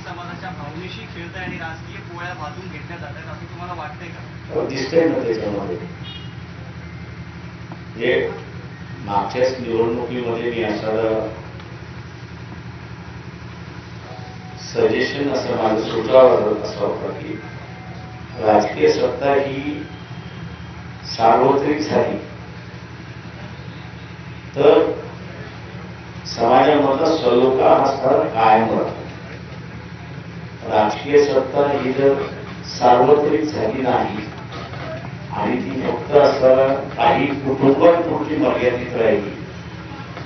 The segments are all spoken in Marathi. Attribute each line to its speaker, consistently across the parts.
Speaker 1: समाजाच्या भावनेशी खेळताय आणि राजकीय पोळ्या भाजून घेतल्या जात आहेत असं तुम्हाला वाटतंय का?
Speaker 2: दिसतंय ना त्याच्यामध्ये. जे मागच्याच निवडणुकीमध्ये मी असं सजेशन असं माझं सुचवावं असं होतं की राजकीय सत्ता ही सार्वत्रिक झाली तर समाजामधला सलोखा हा स्थळ कायम राहतो. राजकीय सत्ता ही जर सार्वत्रिक झाली नाही आणि ती फक्त असताना काही कुटुंबांपुरती मर्यादित राहिली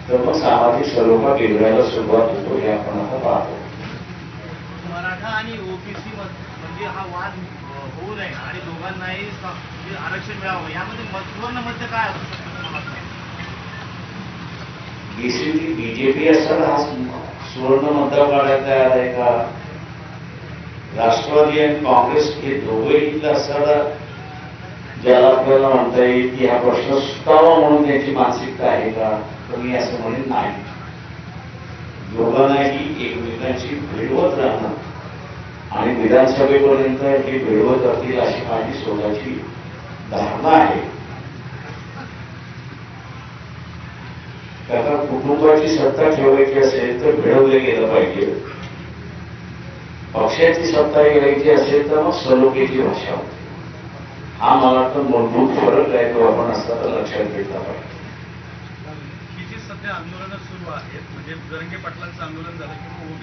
Speaker 2: तर मग सामाजिक सलोखा बिघडायला सुरुवात होतो हे आपण आता पाहतो.
Speaker 1: मराठा आणि ओबीसी म्हणजे हा वाद होऊ नये आणि दोघांनाही आरक्षण मिळावं यामध्ये मध्य काय असू शकतं तुम्हाला?
Speaker 2: बीजेपी असताना हा सुवर्ण मुद्दा काढायला तयार आहे का? राष्ट्रवादी आणि काँग्रेस हे दोघेही असताना ज्याला आपल्याला म्हणता येईल की हा प्रश्न सुटावा म्हणून त्यांची मानसिकता आहे का? तर मी असं म्हणेन नाही. दोघांनाही एकमेकांशी भिडवत राहणं आणि विधानसभेपर्यंत हे भिडवत असतील अशी माझी स्वतःची धारणा आहे. त्याला कुटुंबाची सत्ता ठेवायची असेल तर भिडवले गेलं पाहिजे. पक्षाची सत्ता घ्यायची असेल तर मग सलोख्याची भाषा होती. हा मला वाटतं मूलभूत फरक आहे तो आपण असताना लक्षात घेतला पाहिजे.
Speaker 1: ही जी सध्या आंदोलनं सुरू आहेत म्हणजे जरंगे पाटलांचं आंदोलन झालं किंवा